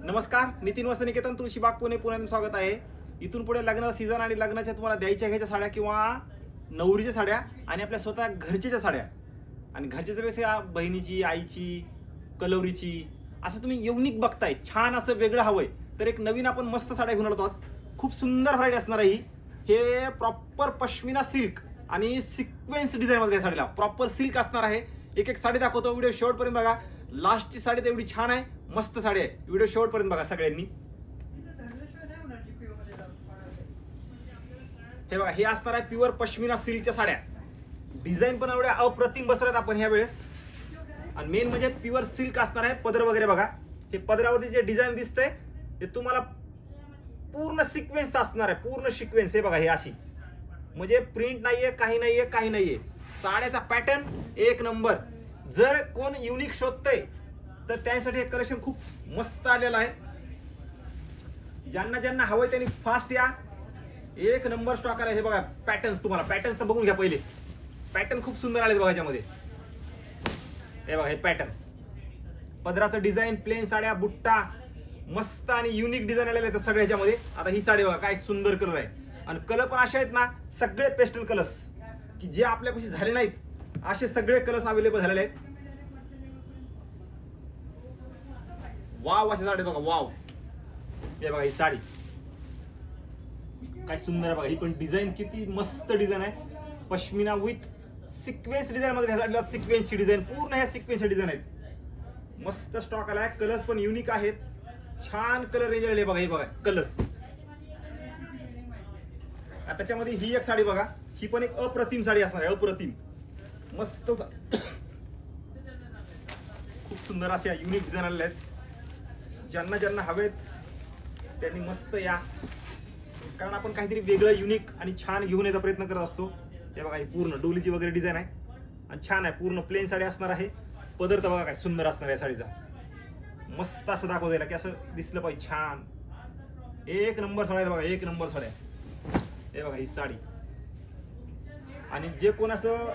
नमस्कार, नितीन वस्त्रनिकेतन तुळशीबाग पुणे पुण्यात स्वागत आहे. इथून पुढे लग्नाचा सीझन आणि लग्नाच्या तुम्हाला द्यायच्या घ्यायच्या साड्या किंवा नवरीच्या साड्या आणि आपल्या स्वतः घरच्याच्या साड्या आणि घरच्याच्या पेक्षा बहिणीची, आईची, कलवरीची असं तुम्ही युनिक बघताय. छान असं वेगळं हवंय तर एक नवीन आपण मस्त साड्या घेऊन आलो आहोत. खूप सुंदर व्हरायटी असणार आहे ही. हे प्रॉपर पश्मिना सिल्क आणि सिक्वेन्स डिझाइन मध्ये साडीला प्रॉपर सिल्क असणार आहे. एक एक साडी दाखवतो, व्हिडिओ शेवटपर्यंत बघा. लास्टची साडी तर एवढी छान आहे, मस्त साडी आहे. व्हिडिओ शेवटपर्यंत बघा सगळ्यांनी. हे बघा, हे असणार आहे प्युअर पश्मिना सिल्कच्या साड्या. डिझाईन पण एवढ्या अप्रतिम बसवल्यात आपण ह्या वेळेस. आणि मेन म्हणजे प्युअर सिल्क असणार आहे. पदर वगैरे बघा, हे पदरावरती जे डिझाईन दिसतंय ते तुम्हाला पूर्ण सिक्वेन्स असणार आहे. पूर्ण सिक्वेन्स हे बघा, हे अशी म्हणजे प्रिंट नाहीये, काही नाहीये, काही नाहीये. साड्याचा पॅटर्न एक नंबर. जर कोण युनिक शोधतंय तर त्यासाठी हे कलेक्शन खूप मस्त आलेलं आहे. ज्यांना ज्यांना हवंय त्यांनी फास्ट या. एक नंबर स्टॉक आला. हे बघा पॅटर्न्स, तुम्हाला पॅटर्न्स तर बघून घ्या पहिले. पॅटर्न खूप सुंदर आले बघा याच्यामध्ये. हे बघा, हे पॅटर्न पदराचं डिझाईन, प्लेन साड्या, बुट्टा मस्त आणि युनिक डिझाईन आलेले आहेत सगळ्या ह्याच्यामध्ये. आता ही साडी बघा, काय सुंदर कलर आहे. आणि कलर पण असे आहेत ना, सगळे पेस्टल कलर्स की जे आपल्यापाशी झाले नाहीत असे सगळे कलर्स अवेलेबल झालेले आहेत. वाव, अशा साडी बघा, वाव. हे बघा ही साडी काय सुंदर आहे बघा. ही पण डिझाईन किती मस्त डिझाईन आहे. पश्मिना विथ सिक्वेन्स डिझाईन मध्ये ह्या सिक्वेन्सची डिझाईन, पूर्ण ह्या सिक्वेन्सची डिझाईन आहेत. मस्त स्टॉक आलाय. कलर्स पण युनिक आहेत. छान कलर रेंज आलेले बघा. हे बघा कलर्स. त्याच्यामध्ये ही एक साडी बघा, ही पण एक अप्रतिम साडी असणार आहे. अप्रतिम मस्त, खूप सुंदर अशा युनिक डिझाईन आलेल्या आहेत. ज्यांना ज्यांना हवेत त्यांनी मस्त या, कारण आपण काहीतरी वेगळं युनिक आणि छान घेऊन यायचा प्रयत्न करत असतो. हे बघा, ही पूर्ण डोलीची वगैरे डिझाईन आहे आणि छान आहे. पूर्ण प्लेन साडी असणार आहे. पदर तर बघा काय सुंदर असणार आहे साडीचा. मस्त असं दाखवता येईल की असं दिसलं पाहिजे छान. एक नंबर साड्या बघा, एक नंबर साड्या. हे बघा ही साडी. आणि जे कोण असं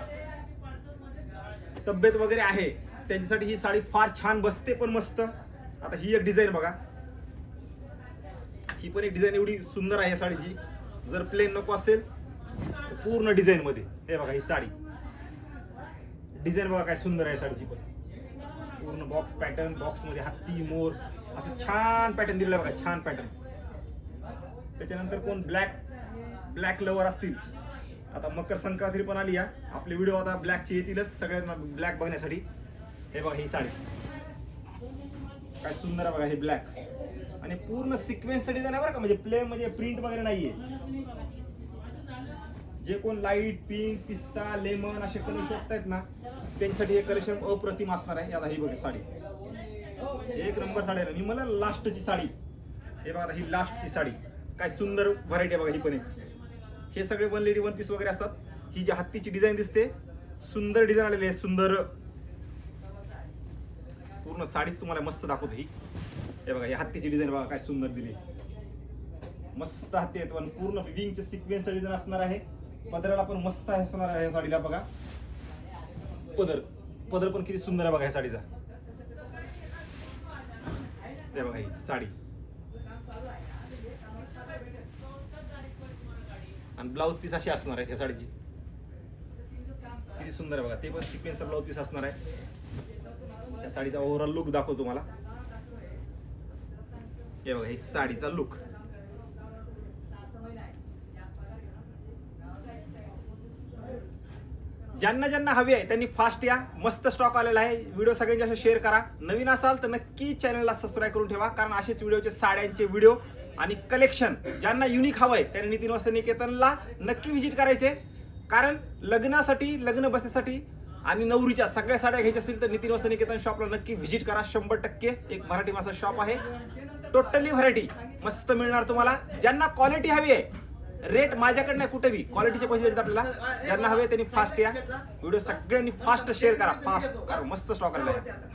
तब्येत वगैरे आहे त्यांच्यासाठी ही साडी फार छान बसते पण मस्त. आता ही एक डिझाईन बघा, ही पण एक डिझाईन एवढी सुंदर आहे या साडीची. जर प्लेन नको असेल तर पूर्ण डिझाईन मध्ये. हे बघा ही साडी, डिझाईन बघा काय सुंदर आहे साडीची पण. पूर्ण बॉक्स पॅटर्न, बॉक्स मध्ये हत्ती, मोर असं छान पॅटर्न दिलेलं आहे बघा, छान पॅटर्न. त्याच्यानंतर कोण ब्लॅक लवर असतील, आता मकर संक्रांती पण आली. आपले व्हिडिओ आता ब्लॅकचे येतीलच सगळ्यांना ब्लॅक बघण्यासाठी. हे बघा ही साडी काय सुंदर आहे बघा. हे ब्लॅक आणि पूर्ण सिक्वेन्स डिझाईन आहे बरं का, म्हणजे प्लेन म्हणजे प्रिंट वगैरे नाहीये. जे कोण लाईट पिंक, पिस्ता, लेमन असे कलर शोधतायत ना त्यांच्यासाठी हे कलेक्शन अप्रतिम असणार आहे. आता ही बघा साडी, एक नंबर साडी आहे. मी मला लास्टची साडी. हे बघा ही लास्टची साडी, काय सुंदर व्हरायटी आहे बघा. ही पण एक, हे सगळे वन लेडी वन पीस वगैरे असतात. ही जी हत्तीची डिझाईन दिसते, सुंदर डिझाईन आलेली आहे. सुंदर पूर्ण साडीच तुम्हाला मस्त दाखवतो ही. हे बघा ही हत्तीची डिझाईन बघा काय सुंदर दिली. मस्त हत्ती आहेत. पण पूर्ण विविंगचे सिक्वेन्स डिझाईन असणार आहे. पदराला पण मस्त असणार आहे या साडीला बघा. पदर पण किती सुंदर आहे बघा या साडीचा. हे बघा ही साडी. आणि ब्लाऊज पीस अशी असणार आहे त्या साडीची. किती सुंदर आहे बघा. ते पण सिक्वेन्सचा ब्लाऊज पीस असणार आहे. त्या साडीचा ओव्हरऑल लुक दाखवतो तुम्हाला. हे बघा ही साडीचा लुक. ज्यांना ज्यांना हवी आहे त्यांनी फास्ट या. मस्त स्टॉक आलेला आहे. व्हिडिओ सगळ्यांच्या शेअर करा. नवीन असाल तर नक्की चॅनलला सबस्क्राईब करून ठेवा, कारण असेच व्हिडिओचे साड्यांचे व्हिडिओ आणि कलेक्शन ज्यांना युनिक हवंय त्यांनी नितीन वस्त्रनिकेतनला नक्की व्हिजिट करायचे. कारण लग्नासाठी, लग्न बसण्यासाठी आणि नवरीच्या सगळ्या साड्या घ्यायच्या असतील तर नितीन वस्त्रनिकेतन शॉपला नक्की व्हिजिट करा. 100% एक मराठी माणसाचं शॉप आहे. टोटली व्हरायटी मस्त मिळणार तुम्हाला. ज्यांना क्वालिटी हवी आहे, रेट माझ्याकडे नाही कुठे बी, क्वालिटीचे पैसे द्यायचे आपल्याला. ज्यांना हवे त्यांनी फास्ट या. व्हिडिओ सगळ्यांनी फास्ट शेअर करा. फास्ट, कारण मस्त स्टॉक आलेला आहे.